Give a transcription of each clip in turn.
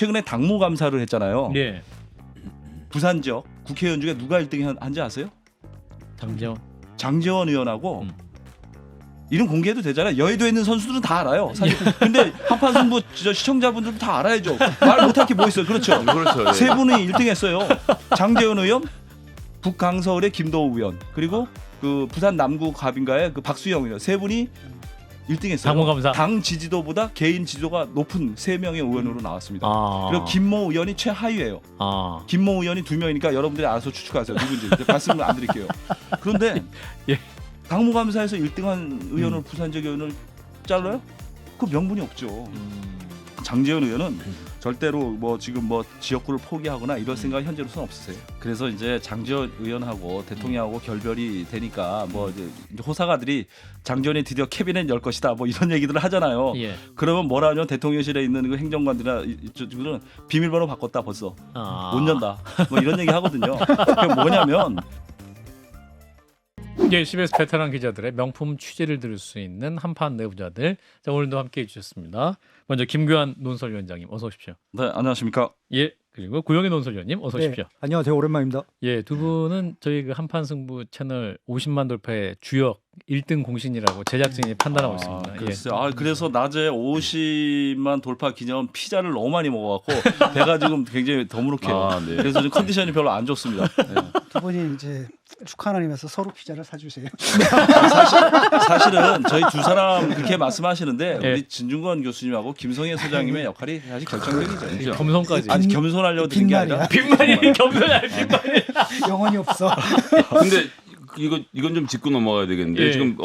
최근에 당무 감사를 했잖아요. 예. 부산 지역 국회의원 중에 누가 1등 한지 아세요? 장재원. 장재원 의원하고 이름 공개해도 되잖아요. 여의도에 있는 선수들은 다 알아요. 사실. 근데 한판 승부 시청자분들도 다 알아야죠. 말 못할 게 뭐 있어요. 그렇죠. 그렇죠. 예. 세 분이 1등했어요. 장재원 의원, 북강서울의 김도우 의원, 그리고 그 부산 남구 갑인가의 그 박수영 의원 세 분이 1등했어요. 당무감사. 당 지지도보다 개인 지지도가 높은 3명의 의원으로 나왔습니다. 그리고 김모 의원이 최하위예요. 김모 의원이 2명이니까 여러분들이 알아서 추측하세요. 누군지 말씀을 안 드릴게요. 그런데 예. 당무감사에서 1등한 의원을 부산 지역 의원을 잘라요? 그 명분이 없죠. 장재원 의원은 절대로 뭐 지금 뭐 지역구를 포기하거나 이럴 생각 현재로서는 없으세요. 그래서 이제 장재원 의원하고 대통령하고 결별이 되니까 뭐 이제 호사가들이 장재원이 드디어 캐비넷 열 것이다 뭐 이런 얘기들을 하잖아요. 예. 그러면 뭐라 하냐면 대통령실에 있는 그 행정관들이나 이쪽들은 비밀번호 바꿨다 벌써 못 연다 뭐 이런 얘기 하거든요. 그게 뭐냐면 예, CBS 베테랑 기자들의 명품 취재를 들을 수 있는 한판 내부자들. 자, 오늘도 함께해 주셨습니다. 먼저 김규환 논설위원장님 어서 오십시오. 네 안녕하십니까. 예, 그리고 구영애 논설위원님 어서 오십시오. 네, 안녕하세요. 오랜만입니다. 예, 두 분은 저희 그 한판 승부 채널 50만 돌파의 주역 1등 공신이라고 제작진이 판단하고 있습니다. 글쎄요. 그래서 낮에 50만 돌파 기념 피자를 너무 많이 먹어갖고 배가 지금 굉장히 더무룩해요. 네. 그래서 지금 컨디션이 별로 안 좋습니다. 네. 두 분이 이제 축하하는 의미에서 서로 피자를 사주세요. 사실은 저희 두 사람 그렇게 말씀하시는데 예. 우리 진중권 교수님하고 김성애 소장님의 역할이 사실 결정적이죠. 겸손까지. 아니 겸손하려고 드린 게 아니라 빈말이 겸손할 빈말이. 영혼이 없어. 근데 이건 좀 짚고 넘어가야 되겠는데 예. 지금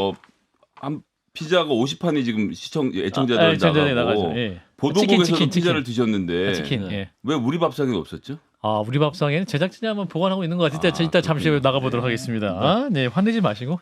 한 피자가 50판이 지금 애청자들 나가고 나가죠. 예. 보도국에서도 치킨. 피자를 드셨는데 치킨. 예. 왜 우리 밥상에는 없었죠? 우리 밥상에는 제작진이 한번 보관하고 있는 것 같아요. 이따 잠시 후에 나가보도록 하겠습니다. 네, 화내지 마시고.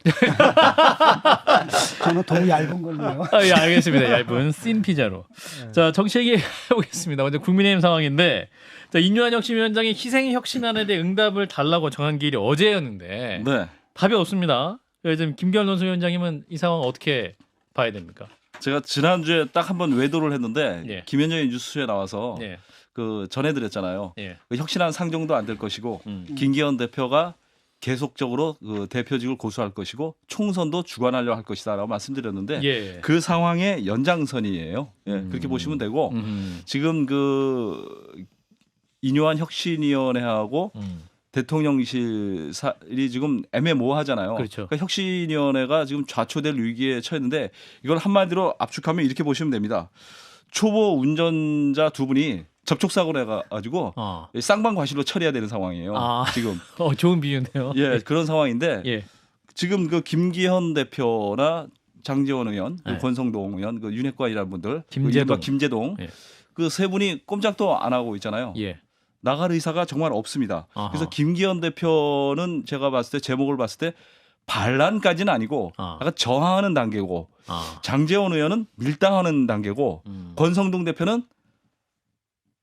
저는 더 얇은 걸로요. 예, 알겠습니다. 얇은 씬 피자로. 자, 정치 얘기 해보겠습니다. 먼저 국민의힘 상황인데, 자, 인유한 혁신위원장이 희생혁신안에 대해 응답을 달라고 정한 기일이 어제였는데 네. 답이 없습니다. 요즘 김기현 논설위원장님은 이 상황 어떻게 봐야 됩니까? 제가 지난주에 딱 한 번 외도를 했는데 예. 김현정의 뉴스에 나와서 예. 그 전해드렸잖아요. 예. 그 혁신안 상정도 안 될 것이고 김기현 대표가 계속적으로 그 대표직을 고수할 것이고 총선도 주관하려 할 것이다라고 말씀드렸는데 예. 그 상황의 연장선이에요. 예, 그렇게 보시면 되고 지금 그 인요한 혁신위원회하고 대통령실이 지금 애매모호하잖아요. 그렇죠. 그러니까 혁신위원회가 지금 좌초될 위기에 처했는데 이걸 한마디로 압축하면 이렇게 보시면 됩니다. 초보 운전자 두 분이 접촉사고를 해가지고 쌍방과실로 처리해야 되는 상황이에요. 지금. 좋은 비유네요. 예, 그런 상황인데 예. 지금 그 김기현 대표나 장재원 의원, 네. 권성동 의원, 그 윤핵관이라는 분들, 김제동. 예. 그 세 분이 꼼짝도 안 하고 있잖아요. 예. 나갈 의사가 정말 없습니다. 그래서 김기현 대표는 제가 봤을 때 제목을 봤을 때 반란까지는 아니고 약간 저항하는 단계고 장재원 의원은 밀당하는 단계고 권성동 대표는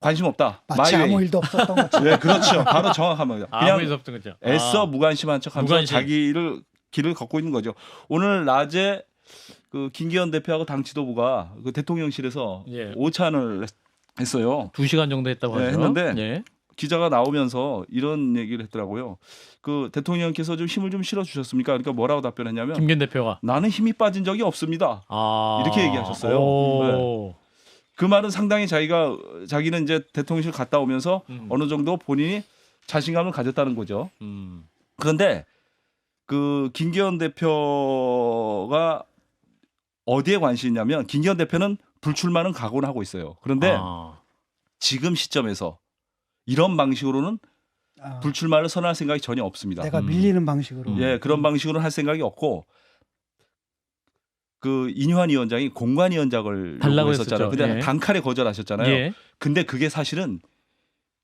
관심 없다. 마치 마이웨이. 아무 일도 없었던 것처럼. 네, 그렇죠. 바로 정확합니다. 아무 일도 없던 거죠. 애써 무관심한 척하면서 무관심. 자기를 길을 걷고 있는 거죠. 오늘 낮에 그 김기현 대표하고 당 지도부가 그 대통령실에서 예. 오찬을 했어요. 2시간 정도 했다고 하죠. 했는데 예. 기자가 나오면서 이런 얘기를 했더라고요. 그 대통령께서 좀 힘을 좀 실어 주셨습니까? 그러니까 뭐라고 답변했냐면 김기현 대표가 나는 힘이 빠진 적이 없습니다. 이렇게 얘기하셨어요. 네. 그 말은 상당히 자기는 이제 대통령실 갔다 오면서 어느 정도 본인이 자신감을 가졌다는 거죠. 그런데 그 김기현 대표가 어디에 관심이 있냐면 김기현 대표는 불출마는 각오를 하고 있어요. 그런데 지금 시점에서 이런 방식으로는 불출마를 선언할 생각이 전혀 없습니다. 내가 밀리는 방식으로. 예, 그런 방식으로는 할 생각이 없고 그 인유한 위원장이 공관위원장을 달라고 요구했었잖아요. 했었죠. 근데 예. 단칼에 거절하셨잖아요. 예. 근데 그게 사실은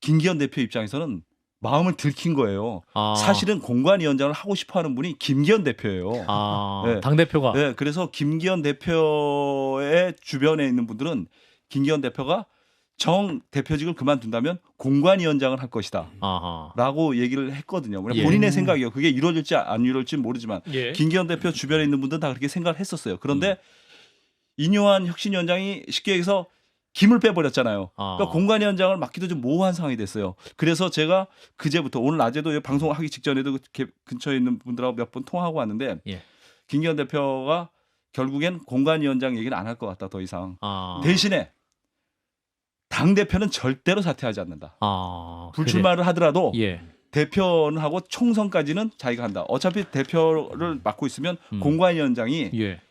김기현 대표 입장에서는 마음을 들킨 거예요. 사실은 공관위원장을 하고 싶어하는 분이 김기현 대표예요. 네. 당 대표가. 네, 그래서 김기현 대표의 주변에 있는 분들은 김기현 대표가 정 대표직을 그만둔다면 공관위원장을 할 것이다라고 얘기를 했거든요. 예. 본인의 생각이요. 그게 이루어질지 안 이루어질지 모르지만 예. 김기현 대표 주변에 있는 분들은 다 그렇게 생각을 했었어요. 그런데 인요한 혁신위원장이 쉽게 얘기해서 김을 빼버렸잖아요. 아. 그러니까 공관위원장을 맡기도 좀 모호한 상황이 됐어요. 그래서 제가 그제부터 오늘 낮에도 방송하기 직전에도 근처에 있는 분들하고 몇 번 통화하고 왔는데 예. 김기현 대표가 결국엔 공관위원장 얘기는 안 할 것 같다 더 이상. 아. 대신에 당 대표는 절대로 사퇴하지 않는다. 아. 불출마를 하더라도 예. 대표는 하고 총선까지는 자기가 한다. 어차피 대표를 맡고 있으면 공관위원장이 예.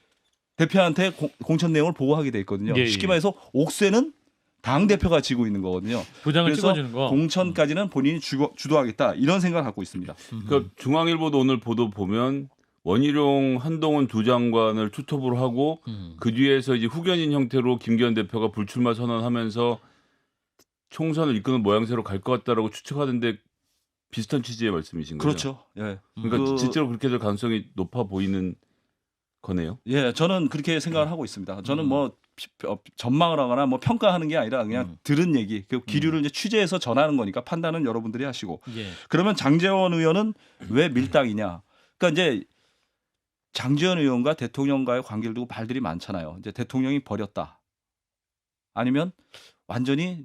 대표한테 공천 내용을 보고하게 돼 있거든요. 예, 예. 쉽게 말해서 옥세는 당 대표가 지고 있는 거거든요. 부장을 그래서 찍어주는 거. 공천까지는 본인이 주도하겠다 이런 생각을 갖고 있습니다. 그러니까 중앙일보도 오늘 보도 보면 원희룡, 한동훈 두 장관을 투톱으로 하고 그 뒤에서 이제 후견인 형태로 김기현 대표가 불출마 선언하면서 총선을 이끄는 모양새로 갈 것 같다라고 추측하는데 비슷한 취지의 말씀이신 거죠? 그렇죠. 예. 그러니까 실제로 그렇게 될 가능성이 높아 보이는 거네요. 예, 저는 그렇게 생각을 하고 있습니다. 저는 뭐 전망을 하거나 뭐 평가하는 게 아니라 그냥 들은 얘기, 그 기류를 이제 취재해서 전하는 거니까 판단은 여러분들이 하시고. 예. 그러면 장제원 의원은 왜 밀당이냐? 그러니까 이제 장제원 의원과 대통령과의 관계를 두고 말들이 많잖아요. 이제 대통령이 버렸다. 아니면 완전히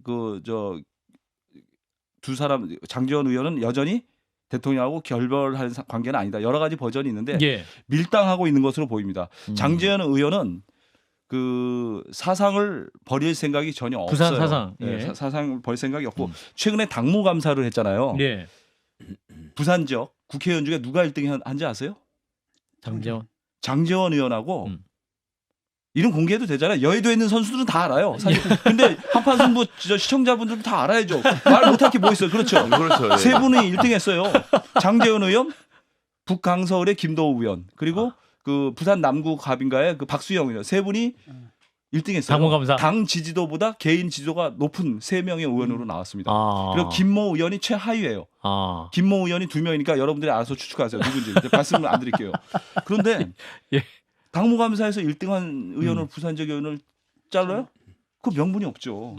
두 사람 장제원 의원은 여전히 대통령하고 결별할 관계는 아니다. 여러 가지 버전이 있는데 예. 밀당하고 있는 것으로 보입니다. 장제원 의원은 그 사상을 버릴 생각이 전혀 없어요. 부산 사상. 예. 네, 사상을 버릴 생각이 없고 최근에 당무 감사를 했잖아요. 예. 부산 지역 국회의원 중에 누가 1등 한지 아세요? 장재원. 장제원 의원하고 이름 공개해도 되잖아요. 여의도에 있는 선수들은 다 알아요. 사실. 근데 한판 승부 시청자분들도 다 알아야죠. 말 못할 게 뭐 있어요. 그렇죠. 그렇죠. 예. 세 분이 1등했어요. 장제원 의원, 북강서울의 김도우 의원, 그리고 그 부산 남구 갑인가의 그 박수영 의원 세 분이 1등했어요. 당무감사. 당 지지도보다 개인 지지도가 높은 3명의 의원으로 나왔습니다. 아. 그리고 김모 의원이 최하위예요. 아. 김모 의원이 2명이니까 여러분들이 알아서 추측하세요. 누군지 이제 말씀을 안 드릴게요. 그런데 예. 당무감사에서 1등한 의원을 부산 지역 의원을 잘라요? 그 명분이 없죠.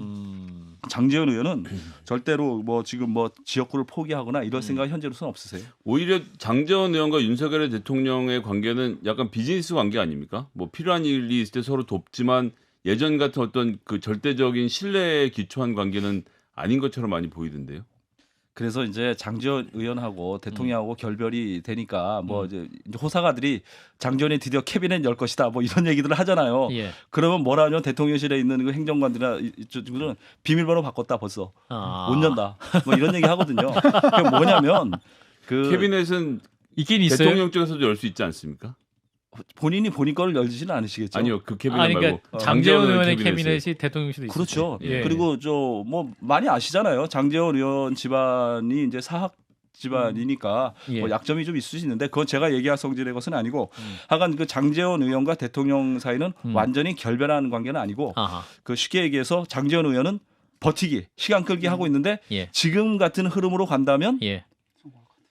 장제원 의원은 절대로 뭐 지금 뭐 지역구를 포기하거나 이럴 생각 현재로서는 없으세요. 오히려 장제원 의원과 윤석열 대통령의 관계는 약간 비즈니스 관계 아닙니까? 뭐 필요한 일이 있을 때 서로 돕지만 예전 같은 어떤 그 절대적인 신뢰에 기초한 관계는 아닌 것처럼 많이 보이던데요. 그래서 이제 장제원 의원하고 대통령하고 결별이 되니까 뭐 이제 호사가들이 장제원이 드디어 캐비넷 열 것이다 뭐 이런 얘기들을 하잖아요. 예. 그러면 뭐라 하냐면 대통령실에 있는 그 행정관들이나 이쪽들은 비밀번호 바꿨다 벌써 못 연다 뭐 이런 얘기 하거든요. 그게 뭐냐면 그 캐비넷은 있긴 있어요. 대통령 쪽에서도 열 수 있지 않습니까? 본인이 본인 거를 열지는 않으시겠죠. 아니요, 그 캐비넷 아니, 말고 그러니까 장제원 의원의 캐비넷을. 캐비넷이 대통령실에 있어요. 그렇죠. 예. 그리고 저 뭐 많이 아시잖아요. 장제원 의원 집안이 이제 사학 집안이니까 예. 뭐 약점이 좀 있을 수 있는데 그건 제가 얘기할 성질의 것은 아니고 하여간 그 장제원 의원과 대통령 사이는 완전히 결별하는 관계는 아니고 아하. 그 쉽게 얘기해서 장제원 의원은 버티기, 시간 끌기 하고 있는데 예. 지금 같은 흐름으로 간다면 예.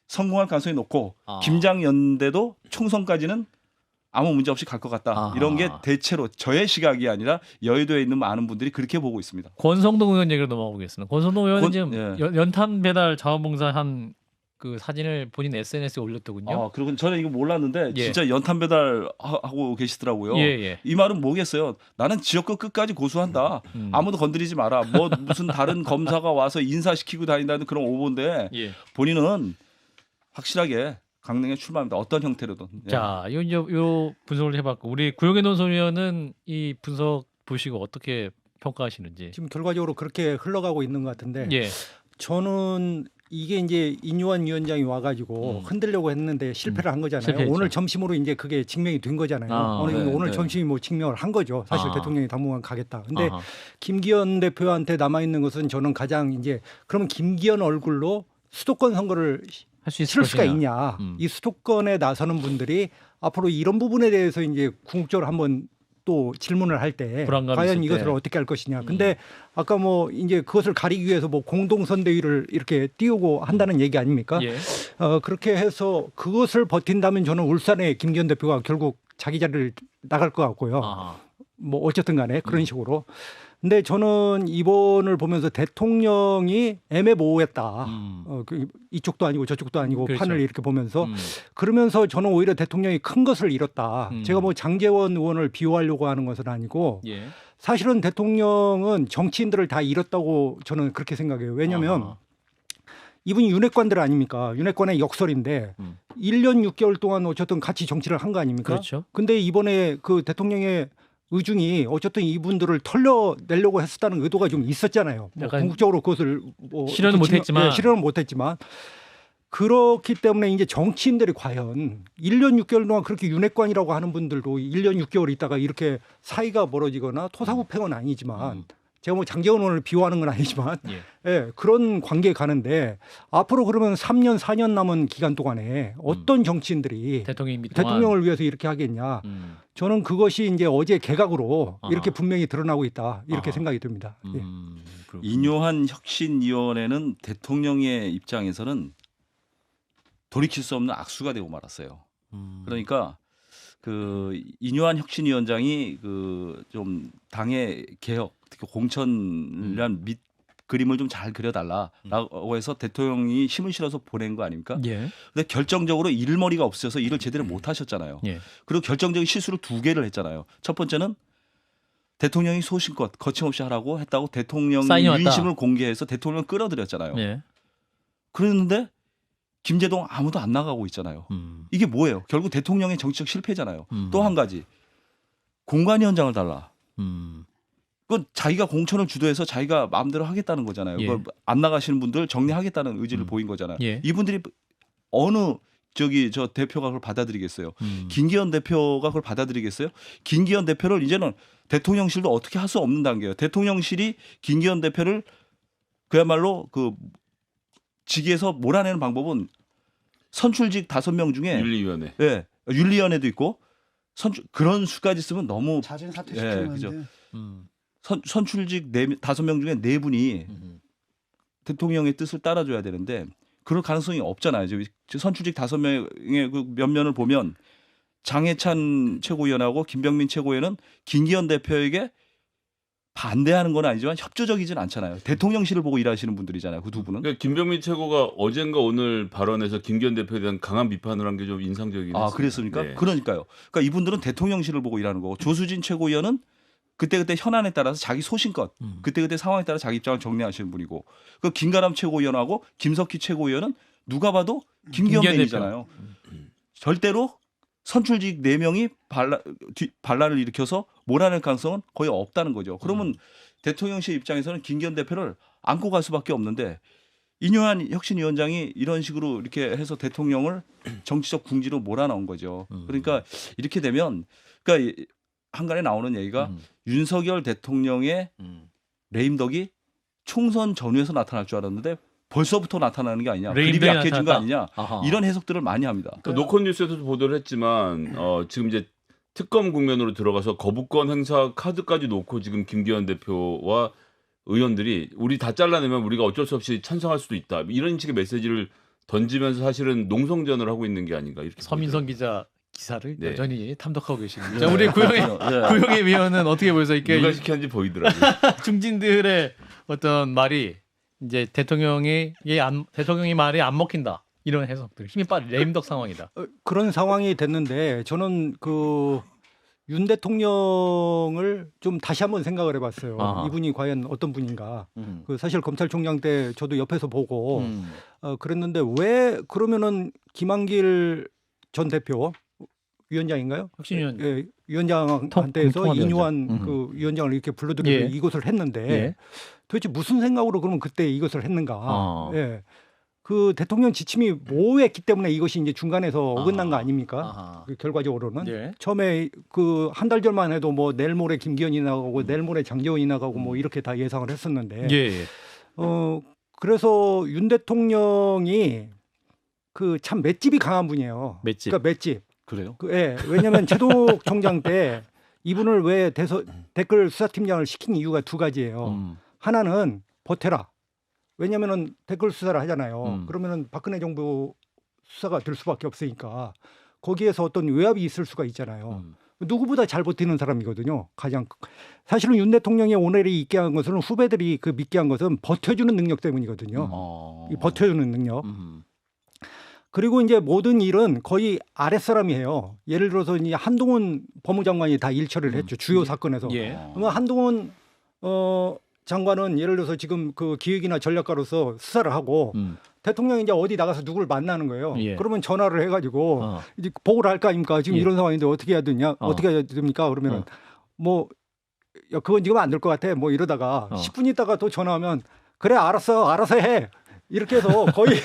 성공할 가능성이 높고 아. 김장연대도 총선까지는 아무 문제 없이 갈 것 같다. 아하. 이런 게 대체로 저의 시각이 아니라 여의도에 있는 많은 분들이 그렇게 보고 있습니다. 권성동 의원 얘기로 넘어가 보겠습니다. 권성동 의원은 지금 예. 연탄 배달 자원봉사한 그 사진을 본인 SNS에 올렸더군요. 아, 그리고 저는 이거 몰랐는데 예. 진짜 연탄 배달 하고 계시더라고요. 예, 예. 이 말은 뭐겠어요? 나는 지역구 끝까지 고수한다. 아무도 건드리지 마라. 뭐 무슨 다른 검사가 와서 인사시키고 다닌다는 그런 오보인데 예. 본인은 확실하게 강릉에 출마합니다. 어떤 형태로든. 예. 자, 요 분석을 해봤고 우리 구용의 논소위원은 이 분석 보시고 어떻게 평가하시는지. 지금 결과적으로 그렇게 흘러가고 있는 것 같은데 예. 저는 이게 이제 인유한 위원장이 와가지고 흔들려고 했는데 실패를 한 거잖아요. 실패했죠. 오늘 점심으로 이제 그게 증명이 된 거잖아요. 아, 오늘 네. 점심이 뭐 증명을 한 거죠. 사실 아. 대통령이 당분간 가겠다. 근데 아하. 김기현 대표한테 남아 있는 것은 저는 가장 이제 그러면 김기현 얼굴로 수도권 선거를 할 수 있을 치를 수가 것이냐. 있냐. 이 수도권에 나서는 분들이 앞으로 이런 부분에 대해서 이제 궁극적으로 한번 또 질문을 할 때 불안감이 과연 있을 이것을 때. 어떻게 할 것이냐. 근데 아까 뭐 이제 그것을 가리기 위해서 뭐 공동선대위를 이렇게 띄우고 한다는 얘기 아닙니까? 예. 그렇게 해서 그것을 버틴다면 저는 울산에 김기현 대표가 결국 자기 자리를 나갈 것 같고요. 아하. 뭐 어쨌든 간에 그런 식으로. 근데 저는 이번을 보면서 대통령이 애매모호했다. 이쪽도 아니고 저쪽도 아니고 그렇죠. 판을 이렇게 보면서 그러면서 저는 오히려 대통령이 큰 것을 잃었다. 제가 뭐 장제원 의원을 비호하려고 하는 것은 아니고 예. 사실은 대통령은 정치인들을 다 잃었다고 저는 그렇게 생각해요. 왜냐하면 아하. 이분이 윤핵관들 아닙니까? 윤핵관의 역설인데 1년 6개월 동안 어쨌든 같이 정치를 한 거 아닙니까? 그렇죠. 근데 이번에 그 대통령의 의중이 어쨌든 이분들을 털려내려고 했었다는 의도가 좀 있었잖아요. 뭐 약간 궁극적으로 그것을 뭐 실현은 못했지만. 실현은 못했지만 그렇기 때문에 이제 정치인들이 과연 1년 6개월 동안 그렇게 윤핵관이라고 하는 분들도 1년 6개월 있다가 이렇게 사이가 멀어지거나 토사구팽은 아니지만 제가 뭐 장제원 의원을 비호하는 건 아니지만 예, 그런 관계에 가는데 앞으로 그러면 3년 4년 남은 기간 동안에 어떤 정치인들이 대통령을 위해서 이렇게 하겠냐. 저는 그것이 이제 어제 개각으로 이렇게 분명히 드러나고 있다. 이렇게 생각이 듭니다. 예. 인요한 혁신위원회는 대통령의 입장에서는 돌이킬 수 없는 악수가 되고 말았어요. 그러니까 그 인요한 혁신위원장이 그 좀 당의 개혁, 특히 공천이란 밑 그림을 좀 잘 그려달라라고 해서 대통령이 힘을 실어서 보낸 거 아닙니까? 예. 근데 결정적으로 일머리가 없어서 일을 제대로 못 하셨잖아요. 예. 그리고 결정적인 실수를 2개를 했잖아요. 첫 번째는 대통령이 소신껏 거침없이 하라고 했다고 대통령 사인해왔다. 윤심을 공개해서 대통령을 끌어들였잖아요. 예. 그랬는데 김제동 아무도 안 나가고 있잖아요. 이게 뭐예요? 결국 대통령의 정치적 실패잖아요. 또 한 가지 공관위원장을 달라. 그건 자기가 공천을 주도해서 자기가 마음대로 하겠다는 거잖아요. 예. 안 나가시는 분들 정리하겠다는 의지를 보인 거잖아요. 예. 이분들이 어느 저 대표가 그걸 받아들이겠어요? 김기현 대표가 그걸 받아들이겠어요? 김기현 대표를 이제는 대통령실도 어떻게 할 수 없는 단계예요. 대통령실이 김기현 대표를 그야말로 그 직위에서 몰아내는 방법은 선출직 5명 중에 윤리위원회. 예, 윤리위원회도 있고 그런 수까지 쓰면 너무 자진 사퇴시키면 그죠. 안 돼. 선출직 5명 중에 4분이 대통령의 뜻을 따라줘야 되는데 그럴 가능성이 없잖아요. 선출직 5명의 그 면면을 보면 장해찬 최고위원하고 김병민 최고위원은 김기현 대표에게 반대하는 건 아니지만 협조적이진 않잖아요. 대통령실을 보고 일하시는 분들이잖아요. 그 2분은. 그러니까 김병민 최고가 어젠가 오늘 발언에서 김기현 대표에 대한 강한 비판을 한 게 좀 인상적이긴 했습니다. 그랬습니까? 네. 그러니까요. 그러니까 이분들은 대통령실을 보고 일하는 거고 조수진 최고위원은 그때그때 현안에 따라서 자기 소신껏 그때그때 상황에 따라 자기 입장을 정리하시는 분이고 그 김가람 최고위원하고 김석희 최고위원은 누가 봐도 김기현 매니잖아요. 절대로 선출직 4명이 반란을 일으켜서 몰아낼 가능성은 거의 없다는 거죠. 그러면 대통령실 입장에서는 김기현 대표를 안고 갈 수밖에 없는데 인요한 혁신위원장이 이런 식으로 이렇게 해서 대통령을 정치적 궁지로 몰아넣은 거죠. 그러니까 이렇게 되면 그러니까 한간에 나오는 얘기가 윤석열 대통령의 레임덕이 총선 전후에서 나타날 줄 알았는데 벌써부터 나타나는 게 아니냐. 그립이 약해진 거 아니냐. 아하. 이런 해석들을 많이 합니다. 그 노컷 뉴스에서도 보도를 했지만 지금 이제 특검 국면으로 들어가서 거부권 행사 카드까지 놓고 지금 김기현 대표와 의원들이 우리 다 잘라내면 우리가 어쩔 수 없이 찬성할 수도 있다. 이런 식의 메시지를 던지면서 사실은 농성전을 하고 있는 게 아닌가 이렇게. 서민선 기자 기사를 네. 여전히 탐독하고 계십니다. 자, 우리 구용의 위원은 어떻게 보세요? 이게 누가 시켰는지 보이더라고요. 중진들의 어떤 말이 이제 대통령이 말이 안 먹힌다. 이런 해석들 힘이 빠진 레임덕 상황이다. 그런 상황이 됐는데 저는 그 윤 대통령을 좀 다시 한번 생각을 해봤어요. 아하. 이분이 과연 어떤 분인가. 그 사실 검찰총장 때 저도 옆에서 보고 그랬는데 왜 그러면은 김한길 전 대표 위원장인가요? 혁신위원. 예, 위원장한테서 통합위원장. 인요한 그 위원장을 이렇게 불러들여서 예. 이것을 했는데 예. 도대체 무슨 생각으로 그러면 그때 이것을 했는가? 아. 예. 그 대통령 지침이 모호했기 때문에 이것이 이제 중간에서 어긋난 거 아닙니까? 아하. 그 결과적으로는 예. 처음에 그 한 달 전만 해도 뭐 내일 모레 김기현이 나가고 내일 모레 장제원이 나가고 뭐 이렇게 다 예상을 했었는데 예. 그래서 윤 대통령이 그 참 맷집이 강한 분이에요. 맷집. 그러니까 맷집. 그래요? 왜냐하면 최독 총장 때 이분을 왜 댓글 수사팀장을 시킨 이유가 2가지예요. 하나는 버텨라. 왜냐하면은 댓글 수사를 하잖아요. 그러면은 박근혜 정부 수사가 될 수밖에 없으니까 거기에서 어떤 외압이 있을 수가 있잖아요. 누구보다 잘 버티는 사람이거든요. 가장 사실은 윤 대통령이 오늘이 있게 한 것은 후배들이 그 믿게 한 것은 버텨주는 능력 때문이거든요. 이 버텨주는 능력. 그리고 이제 모든 일은 거의 아랫사람이 해요. 예를 들어서 이제 한동훈 법무장관이 다 일처리를 했죠. 주요 사건에서. 예. 그러면 한동훈 장관은 예를 들어서 지금 그 기획이나 전략가로서 수사를 하고 대통령이 이제 어디 나가서 누구를 만나는 거예요. 예. 그러면 전화를 해가지고 이제 보고를 할 거 아닙니까? 지금 예. 이런 상황인데 어떻게 해야 되냐? 어떻게 해야 됩니까? 그러면은 뭐 야, 그건 지금 안 될 것 같아. 뭐 이러다가 10분 있다가 또 전화하면 그래 알았어 해. 이렇게 해서 거의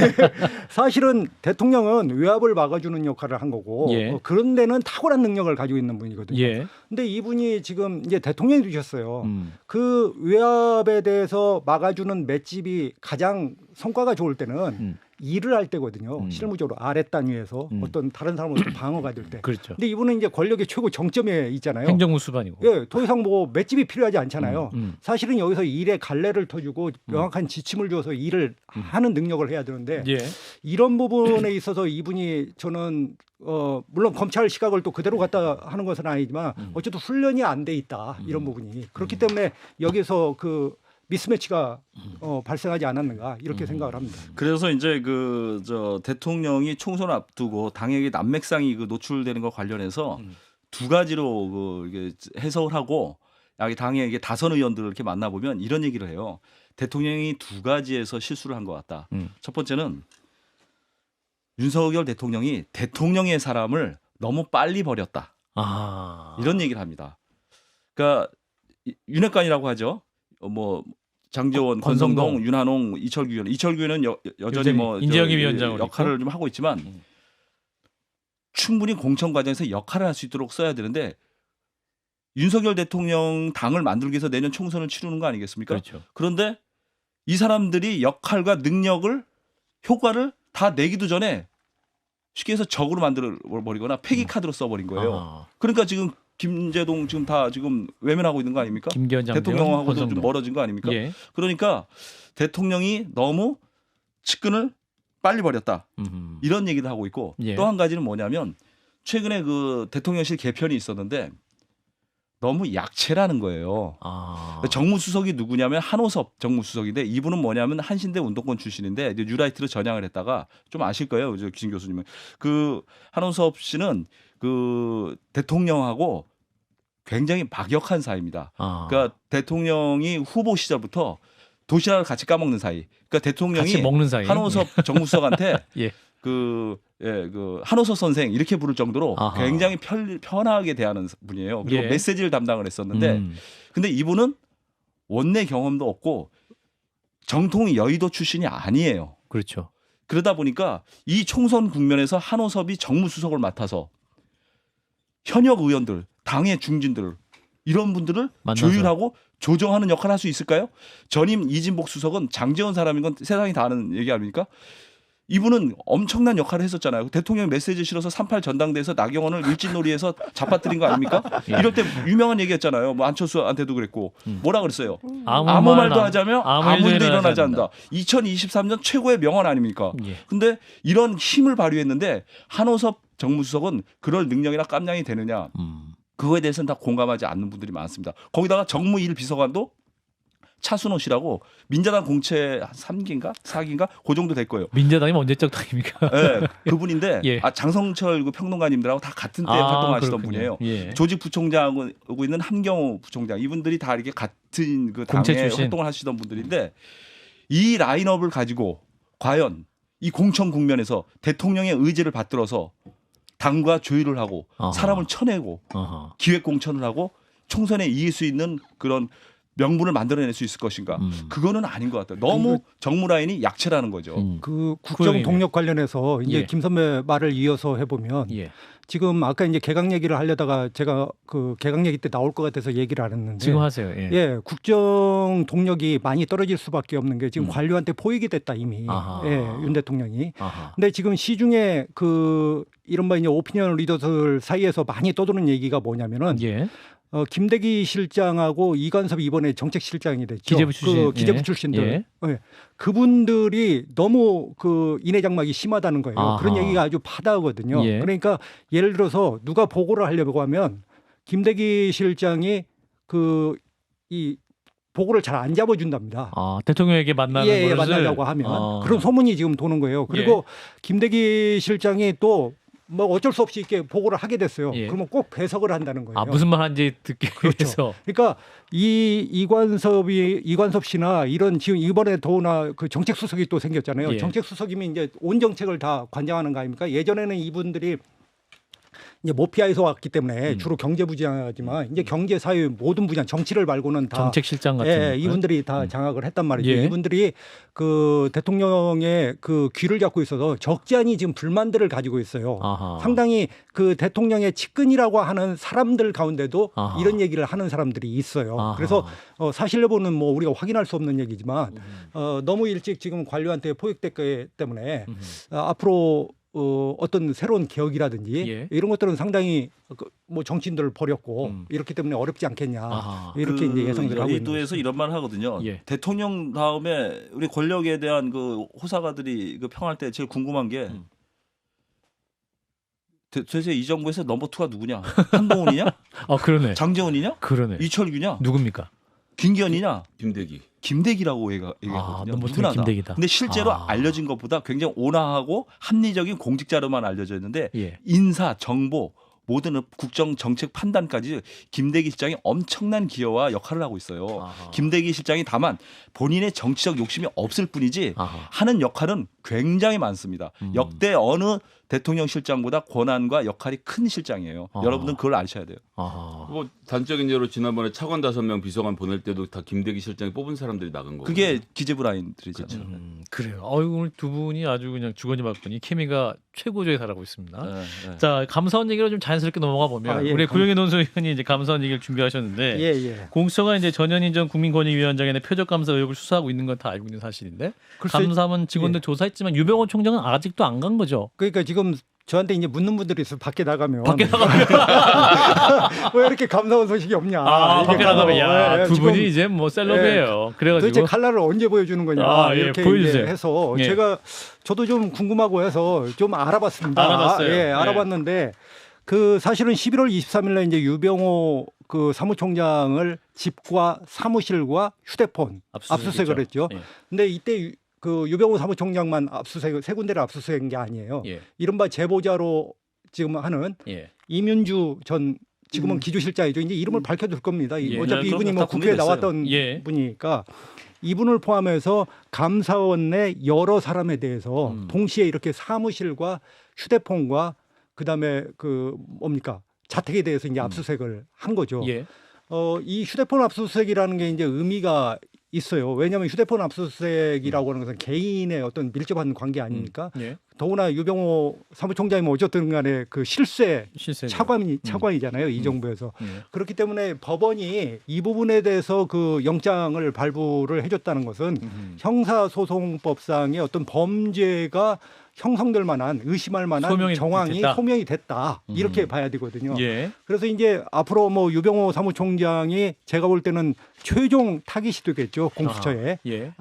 사실은 대통령은 외압을 막아주는 역할을 한 거고 예. 그런 데는 탁월한 능력을 가지고 있는 분이거든요. 예. 근데 이분이 지금 이제 대통령이 되셨어요. 그 외압에 대해서 막아주는 맷집이 가장 성과가 좋을 때는 일을 할 때거든요. 실무적으로 아랫 단위에서 어떤 다른 사람으로부터 방어가 될 때. 그렇죠. 근데 이분은 이제 권력의 최고 정점에 있잖아요. 행정부 수반이고. 예, 더 이상 뭐 맷집이 필요하지 않잖아요. 사실은 여기서 일에 갈래를 터주고 명확한 지침을 줘서 일을 하는 능력을 해야 되는데 예. 이런 부분에 있어서 이분이 저는 물론 검찰 시각을 또 그대로 갖다 하는 것은 아니지만 어쨌든 훈련이 안 돼 있다 이런 부분이 그렇기 때문에 여기서 그 미스매치가 발생하지 않았는가 이렇게 생각을 합니다. 그래서 이제 그 저 대통령이 총선 앞두고 당에게 난맥상이 그 노출되는 것 관련해서 두 가지로 그 이게 해석을 하고 당에게 다선 의원들을 이렇게 만나 보면 이런 얘기를 해요. 대통령이 두 가지에서 실수를 한 것 같다. 첫 번째는 윤석열 대통령이 대통령의 사람을 너무 빨리 버렸다. 이런 얘기를 합니다. 그러니까 윤핵관이라고 하죠. 뭐 장제원, 권성동, 윤한홍, 이철규 의원. 이철규 의원은 여전히 뭐 인재영입 위원장으로 역할을 있고. 좀 하고 있지만 충분히 공천 과정에서 역할을 할 수 있도록 써야 되는데 윤석열 대통령 당을 만들기 위해서 내년 총선을 치르는 거 아니겠습니까? 그렇죠. 그런데 이 사람들이 역할과 능력을 효과를 다 내기도 전에 쉽게 해서 적으로 만들어 버리거나 폐기 카드로 써버린 거예요. 그러니까 지금 김재동 지금 다 지금 외면하고 있는 거 아닙니까? 김기현 장관, 대통령하고도 좀 멀어진 거 아닙니까? 예. 그러니까 대통령이 너무 측근을 빨리 버렸다. 이런 얘기도 하고 있고 예. 또 한 가지는 뭐냐면 최근에 그 대통령실 개편이 있었는데 너무 약체라는 거예요. 정무수석이 누구냐면 한호섭 정무수석인데 이분은 뭐냐면 한신대 운동권 출신인데 이제 뉴라이트로 전향을 했다가 좀 아실 거예요, 김 교수님은. 그 한호섭 씨는 그 대통령하고 굉장히 막역한 사이입니다. 그러니까 대통령이 후보 시절부터 도시락을 같이 까먹는 사이. 그러니까 대통령이 같이 먹는 사이. 한호섭 정무수석한테 예. 그 한호섭 선생 이렇게 부를 정도로 굉장히 편하게 대하는 분이에요. 그리고 예. 메시지를 담당을 했었는데 근데 이분은 원내 경험도 없고 정통 여의도 출신이 아니에요. 그렇죠. 그러다 보니까 이 총선 국면에서 한호섭이 정무수석을 맡아서 현역 의원들, 당의 중진들 이런 분들을 만나서. 조율하고 조정하는 역할을 할 수 있을까요? 전임 이진복 수석은 장제원 사람인 건 세상이 다 아는 얘기 아닙니까? 이분은 엄청난 역할을 했었잖아요. 대통령 메시지 실어서 38 전당대에서 나경원을 일진놀이해서 잡아뜨린 거 아닙니까? 이럴 때 유명한 얘기했잖아요. 뭐 안철수한테도 그랬고 뭐라 그랬어요? 아무 말도 하자며 아무 일도 일어나지 않는다. 2023년 최고의 명언 아닙니까? 예. 근데 이런 힘을 발휘했는데 한호섭 정무수석은 그럴 능력이나 깜냥이 되느냐? 그거에 대해서는 다 공감하지 않는 분들이 많습니다. 거기다가 정무 1 비서관도 차순호 씨라고 민자당 공채 한 3기인가 4기인가 그 정도 될 거예요. 민자당이면 언제적 당입니까? 네, 그분인데 예. 장성철 그 평론가님들하고 다 같은 때 활동하시던 그렇군요. 분이에요. 예. 조직 부총장하고 있는 함경호 부총장 이분들이 다 이렇게 같은 그 공채 당에 출신. 활동을 하시던 분들인데 이 라인업을 가지고 과연 이 공천 국면에서 대통령의 의지를 받들어서 당과 조율을 하고 사람을 쳐내고 기획 공천을 하고 총선에 이길 수 있는 그런 명분을 만들어낼 수 있을 것인가? 그거는 아닌 것 같아요. 너무 정무 라인이 약체라는 거죠. 그 국정 동력 관련해서 이제 예. 김 선배 말을 이어서 해보면 예. 지금 아까 이제 개각 얘기를 하려다가 제가 그 개각 얘기 때 나올 것 같아서 얘기를 안 했는데 지금 하세요. 예. 예, 국정 동력이 많이 떨어질 수밖에 없는 게 지금 관료한테 포획이 됐다 이미 예, 윤 대통령이. 근데 지금 시중에 그 이른바 이제 오피니언 리더들 사이에서 많이 떠도는 얘기가 뭐냐면은 예. 김대기 실장하고 이관섭이 이번에 정책실장이 됐죠. 기재부 출신. 그 기재부 예. 출신들. 예. 예. 그분들이 너무 그 인해장막이 심하다는 거예요. 그런 얘기가 아주 파다하거든요. 예. 그러니까 예를 들어서 누가 보고를 하려고 하면 김대기 실장이 그 이 보고를 잘 안 잡아준답니다. 아, 대통령에게 만나는 예, 것을 만나려고 하면 아. 그런 소문이 지금 도는 거예요. 그리고 김대기 실장이 또 뭐 어쩔 수 없이 이렇게 보고를 하게 됐어요. 예. 그러면 꼭 배석을 한다는 거예요. 아, 무슨 말 하는지 듣기 그렇죠. 위해서. 그러니까 이관섭 씨나 이런 지금 이번에 더구나 그 정책 수석이 또 생겼잖아요. 예. 정책 수석이면 이제 온 정책을 다 관장하는 거 아닙니까? 예전에는 이분들이 이제 모피아에서 왔기 때문에 주로 경제 분야지만 이제 경제 사회 모든 분야 정치를 말고는 다 정책실장 같은 예, 이분들이 다 장악을 했단 말이죠. 예. 이분들이 그 대통령의 그 귀를 잡고 있어서 적지 않은 지금 불만들을 가지고 있어요. 아하. 상당히 그 대통령의 측근이라고 하는 사람들 가운데도 아하. 이런 얘기를 하는 사람들이 있어요. 아하. 그래서 사실 여부는 뭐 우리가 확인할 수 없는 얘기지만 너무 일찍 지금 관료한테 포획됐기 때문에 앞으로 어떤 새로운 개혁이라든지 예. 이런 것들은 상당히 뭐 정치인들을 버렸고 이렇기 때문에 어렵지 않겠냐 아하. 이렇게 이제 예상을 하고 있는 여의도에서 거죠. 이런 말을 하거든요. 예. 대통령 다음에 우리 권력에 대한 그 호사가들이 그 평할 때 제일 궁금한 게 도대체 이 정부에서 넘버 2가 누구냐? 한동훈이냐? 아, 그러네. 장재원이냐? 그러네. 이철규냐? 누굽니까? 김기현이냐? 김대기. 김대기라고 아, 얘기하거든요. 넘버 2는 누구나 다. 김대기다. 근데 실제로 아. 알려진 것보다 굉장히 온화하고 합리적인 공직자로만 알려져 있는데 예. 인사, 정보, 모든 국정 정책 판단까지 김대기 실장이 엄청난 기여와 역할을 하고 있어요. 아하. 김대기 실장이 다만 본인의 정치적 욕심이 없을 뿐이지 아하. 하는 역할은 굉장히 많습니다. 역대 어느 대통령 실장보다 권한과 역할이 큰 실장이에요. 아. 여러분들은 그걸 아셔야 돼요. 아하. 뭐 단적인 예로 지난번에 차관 5명 비서관 보낼 때도 다 김대기 실장이 뽑은 사람들이 나간 거고. 그게 기재부 라인들이죠. 그래요. 오늘 두 분이 아주 그냥 주거니 받거니 케미가 최고조에 달하고 있습니다. 네, 네. 자, 감사원 얘기로 좀 자연스럽게 넘어가 보면 예, 우리 구영애 논술위원이 이제 감사원 얘기를 준비하셨는데 예. 공수처가 이제 전현희 전 국민권익위원장의 표적 감사 의혹을 수사하고 있는 건 다 알고 있는 사실인데 글쎄, 감사원 직원들 예. 조사했지만 유병호 총장은 아직도 안 간 거죠. 그러니까 지금 저한테 이제 묻는 분들이 있어. 밖에 나가면 나가면 왜 이렇게 감사원 소식이 없냐. 밖에 나가면 야, 두 지금 분이 이제 뭐 셀럽이에요. 도대체 그래가지고 칼날을 언제 보여주는 거냐 아, 예, 이렇게 보여주세요. 이제 해서 예. 저도 좀 궁금하고 해서 좀 알아봤습니다. 알아봤어요. 예, 네. 알아봤는데 그 사실은 11월 23일날 이제 유병호 그 사무총장을 집과 사무실과 휴대폰 압수수색을 했죠. 예. 근데 이때 그 유병호 사무총장만 압수수색 세 군데를 압수수색한 게 아니에요. 예. 이른바 제보자로 지금 하는 예. 이민주 전 지금은 기조실장이죠. 이제 이름을 밝혀둘 겁니다. 예. 어차피 네, 이분이 그럼 뭐 다 국회에 공개됐어요. 나왔던 예. 분이니까 이분을 포함해서 감사원 내 여러 사람에 대해서 동시에 이렇게 사무실과 휴대폰과 그다음에 그 뭡니까 자택에 대해서 이제 압수수색을 한 거죠. 예. 이 휴대폰 압수수색이라는 게 이제 의미가 있어요. 왜냐하면 휴대폰 압수수색이라고 하는 것은 개인의 어떤 밀접한 관계 아닙니까? 예. 더구나 유병호 사무총장이 뭐 어쨌든 간에 그 실세 실세 차관이잖아요. 이 정부에서. 예. 그렇기 때문에 법원이 이 부분에 대해서 그 영장을 발부를 해줬다는 것은 형사소송법상의 어떤 범죄가 형성될 만한 의심할 만한 소명이 정황이 됐다. 소명이 됐다 이렇게 봐야 되거든요. 예. 그래서 이제 앞으로 뭐 유병호 사무총장이 제가 볼 때는 최종 타깃이 되겠죠 공수처에. 아하. 예.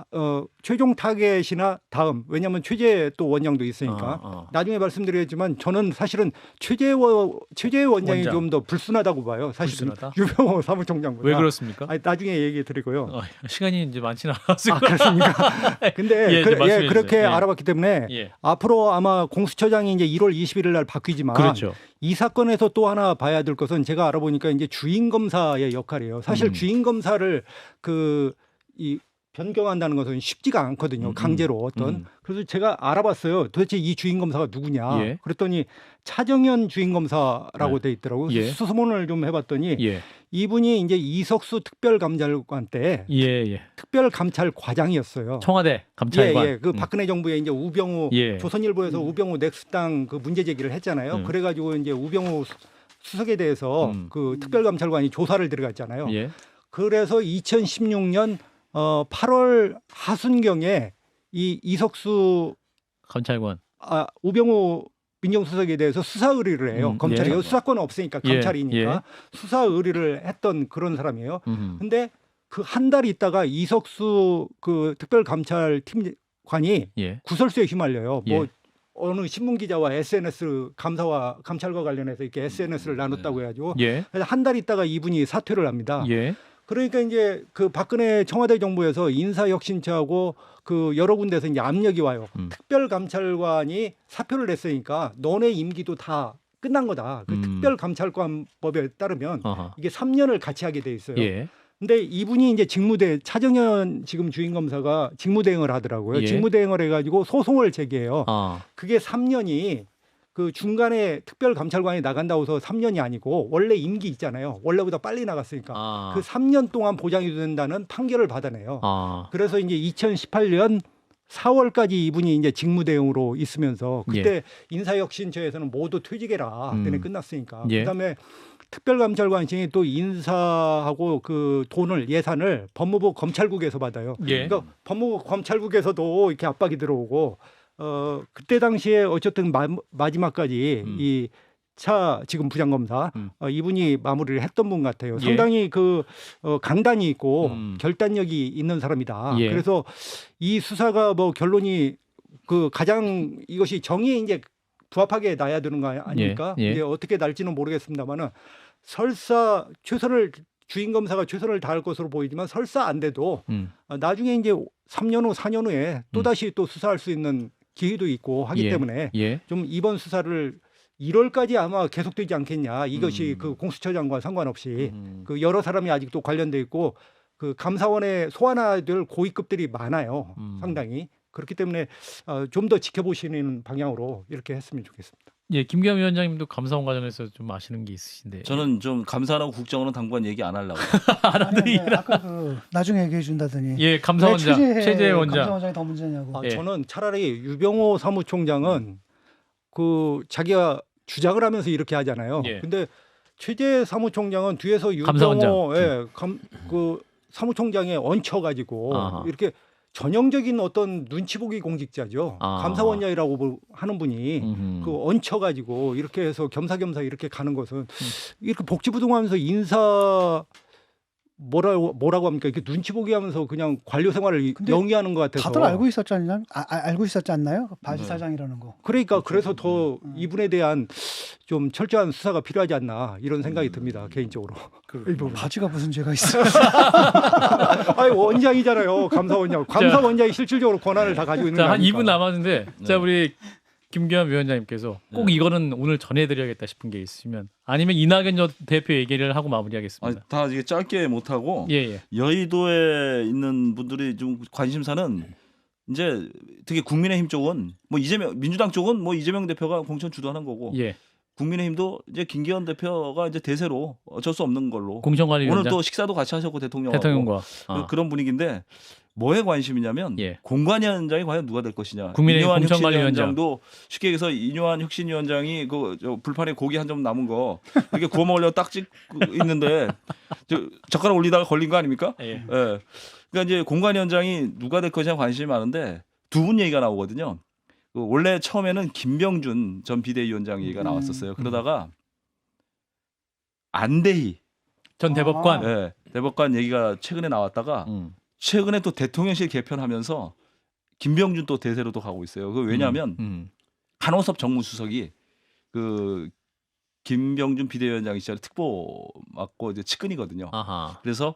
최종 타겟이나 다음 왜냐하면 최재 또 원장도 있으니까 나중에 말씀드리겠지만 저는 사실은 최재 원장이 원장. 좀 더 불순하다고 봐요. 사실 불순하다? 유병호 사무총장보다. 왜 그렇습니까? 아니, 나중에 얘기 드리고요. 시간이 이제 많지는 않았을 아, 거예요. 그렇습니까? 근데 예, 이제 말씀해 그렇게 주세요. 예. 알아봤기 때문에 예. 앞으로 아마 공수처장이 이제 1월 21일 날 바뀌지만 그렇죠. 이 사건에서 또 하나 봐야 될 것은 제가 알아보니까 이제 주인 검사의 역할이에요. 사실 주인 검사를 이 변경한다는 것은 쉽지가 않거든요. 강제로 어떤. 그래서 제가 알아봤어요. 도대체 이 주인 검사가 누구냐. 예. 그랬더니 차정현 주인 검사라고 네. 돼 있더라고요. 예. 수소문을 좀 해봤더니 예. 이분이 이제 이석수 특별감찰관 때 예. 특별감찰과장이었어요. 청와대 감찰관. 예. 그 박근혜 정부에 이제 우병우 예. 조선일보에서 우병우 넥스당 그 문제 제기를 했잖아요. 그래가지고 이제 우병우 수석에 대해서 그 특별감찰관이 조사를 들어갔잖아요. 예. 그래서 2016년 8월 하순경에 이 이석수 감찰관. 우병우 민정수석에 대해서 수사 의뢰를 해요. 검찰이 예. 수사권은 없으니까 예. 감찰이니까 수사 의뢰를 했던 그런 사람이에요. 근데 그 한 달 있다가 이석수 그 특별감찰팀관이 예. 구설수에 휘말려요. 뭐 예. 어느 신문 기자와 SNS 감사와 감찰과 관련해서 이렇게 SNS를 나눴다고 해가지고 예. 한 달 있다가 이분이 사퇴를 합니다. 예. 그러니까 이제 그 박근혜 청와대 정부에서 인사혁신처하고 그 여러 군데서 이제 압력이 와요. 특별감찰관이 사표를 냈으니까 너네 임기도 다 끝난 거다. 그 특별감찰관법에 따르면 이게 3년을 같이 하게 돼 있어요. 예. 근데 이분이 이제 차정현 지금 주임검사가 직무대행을 하더라고요. 예. 직무대행을 해가지고 소송을 제기해요. 그게 3년이 그 중간에 특별감찰관이 나간다고 해서 3년이 아니고 원래 임기 있잖아요. 원래보다 빨리 나갔으니까 그 3년 동안 보장이 된다는 판결을 받아내요. 그래서 이제 2018년 4월까지 이분이 이제 직무대행으로 있으면서 그때 인사혁신처에서는 모두 퇴직해라. 그때 끝났으니까. 예. 그다음에 특별감찰관이 또 인사하고 그 돈을 예산을 법무부 검찰국에서 받아요. 예. 그러니까 법무부 검찰국에서도 이렇게 압박이 들어오고 그때 당시에 어쨌든 마지막까지 이 차 지금 부장검사 이분이 마무리를 했던 분 같아요. 예. 상당히 그 강단이 있고 결단력이 있는 사람이다. 예. 그래서 이 수사가 뭐 결론이 그 가장 이것이 정의에 이제 부합하게 나야 되는 거 아닙니까? 예. 예. 이제 어떻게 날지는 모르겠습니다만은 설사 주임 검사가 최선을 다할 것으로 보이지만 설사 안 돼도 나중에 이제 3년 후, 4년 후에 또 다시 또 수사할 수 있는 기회도 있고 하기 때문에 좀 이번 수사를 1월까지 아마 계속되지 않겠냐. 이것이 그 공수처장과 상관없이 그 여러 사람이 아직도 관련돼 있고 그 감사원에 소환해야 될 고위급들이 많아요. 상당히. 그렇기 때문에 좀 더 지켜보시는 방향으로 이렇게 했으면 좋겠습니다. 예, 김기현 위원장님도 감사원 관련해서 좀 아시는 게 있으신데. 저는 좀 감사하고 국정원은 당분간 얘기 안 하려고. 아니, 아까 그 나중에 얘기해 준다더니. 예, 감사원장, 최재 원장. 감사원장이 더 문제냐고. 예. 저는 차라리 유병호 사무총장은 그 자기가 주장을 하면서 이렇게 하잖아요. 예. 근데 최재 사무총장은 뒤에서 감사원장. 유병호 그 사무총장에 얹혀가지고 아하. 이렇게 전형적인 어떤 눈치 보기 공직자죠. 감사원장이라고 하는 분이 그 얹혀가지고 이렇게 해서 겸사겸사 이렇게 가는 것은 이렇게 복지부동하면서 인사 뭐라고 합니까? 이렇게 눈치 보기 하면서 그냥 관료 생활을 근데 영위하는 것 같아서. 다들 알고 있었지 않나요? 알고 있었지 않나요? 바지 사장이라는 거. 그러니까 그래서 더 이분에 대한 좀 철저한 수사가 필요하지 않나 이런 생각이 듭니다. 개인적으로. 바지가 무슨 죄가 있어? 아니 원장이잖아요. 감사원장. 감사원장이 실질적으로 권한을 다 가지고 있는 자, 거 한 아닙니까? 2분 남았는데 자, 우리 김기현 위원장님께서 꼭 이거는 오늘 전해드려야겠다 싶은 게 있으면 아니면 이낙연 전 대표 얘기를 하고 마무리하겠습니다. 다 이게 짧게 못 하고 예. 여의도에 있는 분들이 좀 관심사는 이제 특히 국민의힘 쪽은 뭐 민주당 쪽은 뭐 이재명 대표가 공천 주도하는 거고 예. 국민의힘도 이제 김기현 대표가 이제 대세로 어쩔 수 없는 걸로 공천관리위원장. 오늘 또 식사도 같이 하셨고 대통령과 그런 분위기인데 뭐에 관심이냐면 공관위원장이 과연 누가 될 것이냐. 국민의힘 이뇨한 공천관리위원장. 혁신위원장도 쉽게 얘기해서 이뇨한 혁신위원장이 저 불판에 고기 한 점 남은 거 이렇게 구워 먹으려고 딱 찍고 있는데 젓가락 올리다가 걸린 거 아닙니까? 예. 그러니까 이제 공관위원장이 누가 될 것이냐 관심이 많은데 두 분 얘기가 나오거든요. 원래 처음에는 김병준 전 비대위원장 얘기가 나왔었어요. 그러다가 안대희 전 대법관. 네, 대법관 얘기가 최근에 나왔다가 최근에 또 대통령실 개편하면서 김병준 또 대세로 또 가고 있어요. 그 왜냐하면 한호섭 정무수석이 그 김병준 비대위원장 시절에 특보 맡고 이제 측근이거든요. 아하. 그래서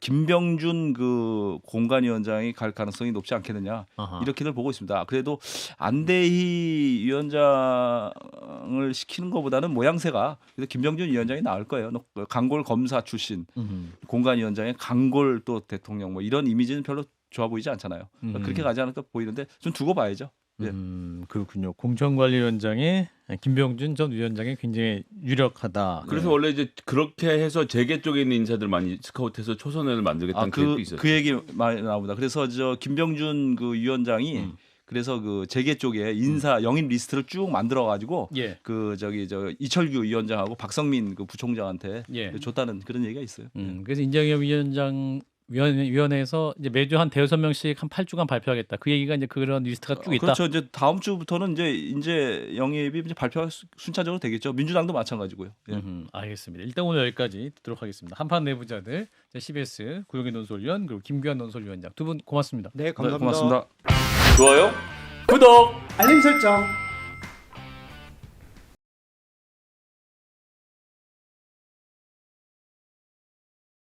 김병준 그 공관위원장이 갈 가능성이 높지 않겠느냐 이렇게들 보고 있습니다. 그래도 안대희 위원장을 시키는 것보다는 모양새가 그래서 김병준 위원장이 나을 거예요. 강골 검사 출신 공관위원장의 강골 또 대통령 뭐 이런 이미지는 별로 좋아 보이지 않잖아요. 그렇게 가지 않을까 보이는데 좀 두고 봐야죠. 예. 그렇군요. 공천관리위원장의 김병준 전 위원장이 굉장히 유력하다. 그래서 원래 이제 그렇게 해서 재계 쪽에 있는 인사들 많이 스카우트해서 초선을 만들겠다는 계획도 있었죠. 그 얘기 많이 나옵니다. 그래서 저 김병준 그 위원장이 그래서 그 재계 쪽에 인사 영입 리스트를 쭉 만들어 가지고 그 이철규 위원장하고 박성민 그 부총장한테 줬다는 그런 얘기가 있어요. 그래서 인정협 위원회에서 이제 매주 한 대여섯 명씩 한 8주간 발표하겠다. 그 얘기가 이제 그런 리스트가 쭉 있다. 그렇죠. 이제 다음 주부터는 이제 영입이 이제 발표가 순차적으로 되겠죠. 민주당도 마찬가지고요. 예. 알겠습니다. 일단 오늘 여기까지 듣도록 하겠습니다. 한판 내부자들 CBS 구용희 논설위원 그리고 김규환 논설위원장 두 분 고맙습니다. 네, 감사합니다. 고맙습니다. 좋아요. 구독. 알림 설정.